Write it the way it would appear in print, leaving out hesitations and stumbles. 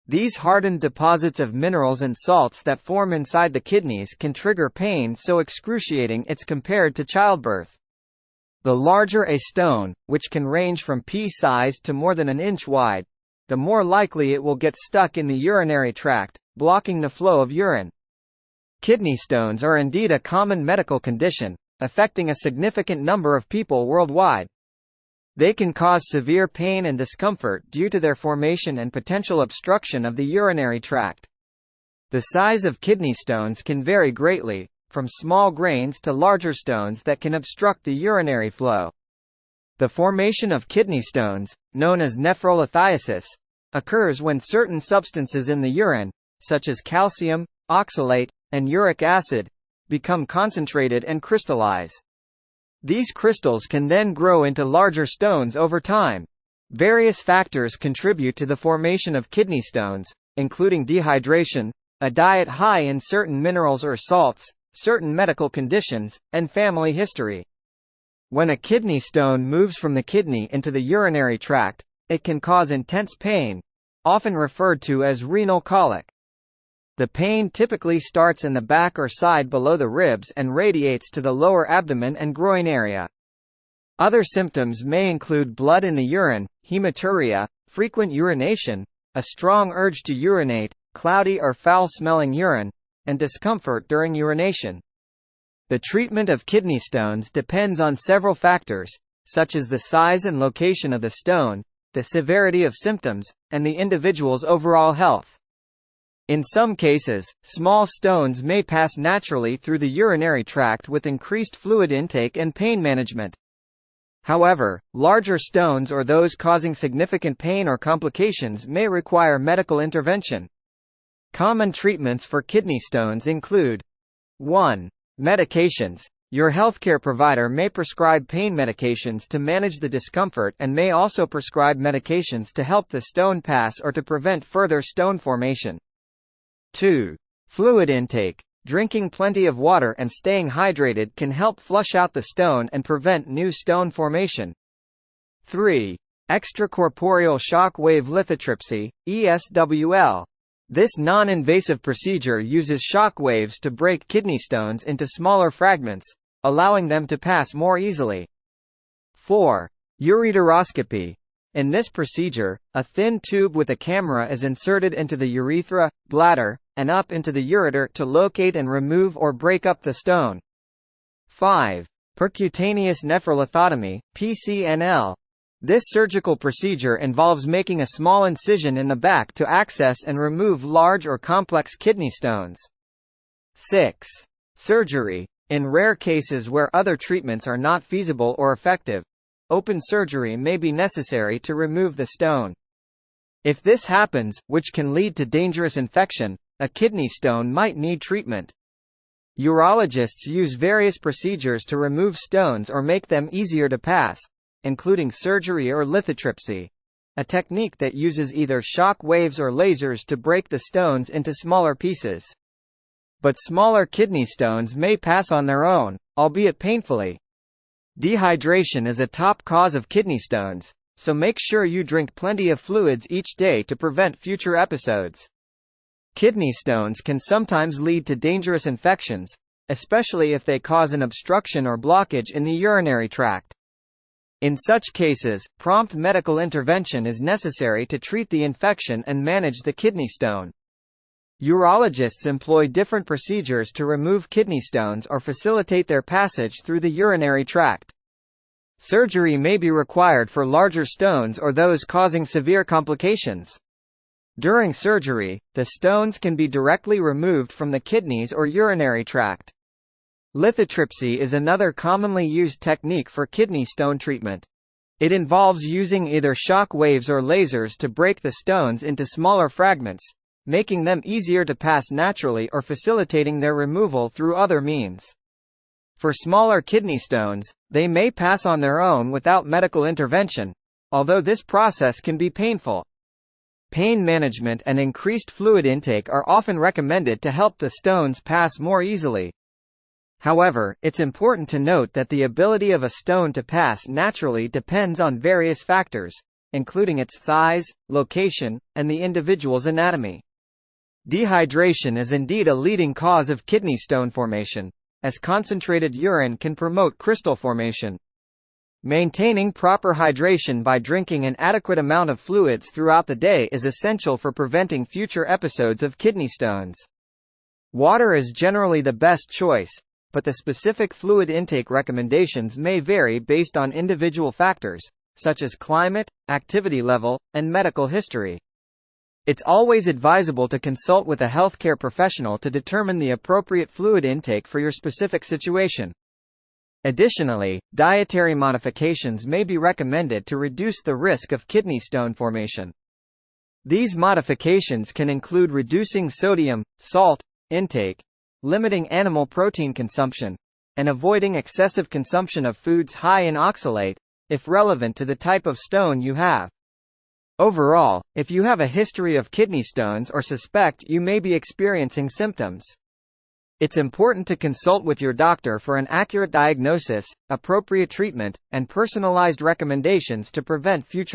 These hardened deposits of minerals and salts that form inside the kidneys can trigger pain so excruciating it's compared to childbirth. The larger a stone, which can range from pea-sized to more than an inch wide, the more likely it will get stuck in the urinary tract, blocking the flow of urine. Kidney stones are indeed a common medical condition, affecting a significant number of people worldwide. They can cause severe pain and discomfort due to their formation and potential obstruction of the urinary tract. The size of kidney stones can vary greatly, from small grains to larger stones that can obstruct the urinary flow. The formation of kidney stones, known as nephrolithiasis, occurs when certain substances in the urine, such as calcium, oxalate, and uric acid, become concentrated and crystallize. These crystals can then grow into larger stones over time. Various factors contribute to the formation of kidney stones, including dehydration, a diet high in certain minerals or salts, certain medical conditions, and family history. When a kidney stone moves from the kidney into the urinary tract, it can cause intense pain, often referred to as renal colic. The pain typically starts in the back or side below the ribs and radiates to the lower abdomen and groin area. Other symptoms may include blood in the urine, hematuria, frequent urination, a strong urge to urinate, cloudy or foul-smelling urine, and discomfort during urination. The treatment of kidney stones depends on several factors, such as the size and location of the stone, the severity of symptoms, and the individual's overall health. In some cases, small stones may pass naturally through the urinary tract with increased fluid intake and pain management. However, larger stones or those causing significant pain or complications may require medical intervention. Common treatments for kidney stones include 1. Medications. Your healthcare provider may prescribe pain medications to manage the discomfort and may also prescribe medications to help the stone pass or to prevent further stone formation. 2. Fluid intake. Drinking plenty of water and staying hydrated can help flush out the stone and prevent new stone formation. 3. Extracorporeal shock wave lithotripsy, ESWL. This non-invasive procedure uses shock waves to break kidney stones into smaller fragments, allowing them to pass more easily. 4. Ureteroscopy. In this procedure, a thin tube with a camera is inserted into the urethra, bladder, and up into the ureter to locate and remove or break up the stone. 5. Percutaneous nephrolithotomy, PCNL. This surgical procedure involves making a small incision in the back to access and remove large or complex kidney stones. 6. Surgery. In rare cases where other treatments are not feasible or effective, open surgery may be necessary to remove the stone. If this happens, which can lead to dangerous infection, a kidney stone might need treatment. Urologists use various procedures to remove stones or make them easier to pass, including surgery or lithotripsy, a technique that uses either shock waves or lasers to break the stones into smaller pieces. But smaller kidney stones may pass on their own, albeit painfully. Dehydration is a top cause of kidney stones, so make sure you drink plenty of fluids each day to prevent future episodes. Kidney stones can sometimes lead to dangerous infections, especially if they cause an obstruction or blockage in the urinary tract. In such cases, prompt medical intervention is necessary to treat the infection and manage the kidney stone. Urologists employ different procedures to remove kidney stones or facilitate their passage through the urinary tract. Surgery may be required for larger stones or those causing severe complications. During surgery, the stones can be directly removed from the kidneys or urinary tract. Lithotripsy is another commonly used technique for kidney stone treatment. It involves using either shock waves or lasers to break the stones into smaller fragments, making them easier to pass naturally or facilitating their removal through other means. For smaller kidney stones, they may pass on their own without medical intervention, although this process can be painful. Pain management and increased fluid intake are often recommended to help the stones pass more easily. However, it's important to note that the ability of a stone to pass naturally depends on various factors, including its size, location, and the individual's anatomy. Dehydration is indeed a leading cause of kidney stone formation, as concentrated urine can promote crystal formation. Maintaining proper hydration by drinking an adequate amount of fluids throughout the day is essential for preventing future episodes of kidney stones. Water is generally the best choice, but the specific fluid intake recommendations may vary based on individual factors, such as climate, activity level, and medical history. It's always advisable to consult with a healthcare professional to determine the appropriate fluid intake for your specific situation. Additionally, dietary modifications may be recommended to reduce the risk of kidney stone formation. These modifications can include reducing sodium, salt intake, limiting animal protein consumption, and avoiding excessive consumption of foods high in oxalate, if relevant to the type of stone you have. Overall, if you have a history of kidney stones or suspect you may be experiencing symptoms, it's important to consult with your doctor for an accurate diagnosis, appropriate treatment, and personalized recommendations to prevent future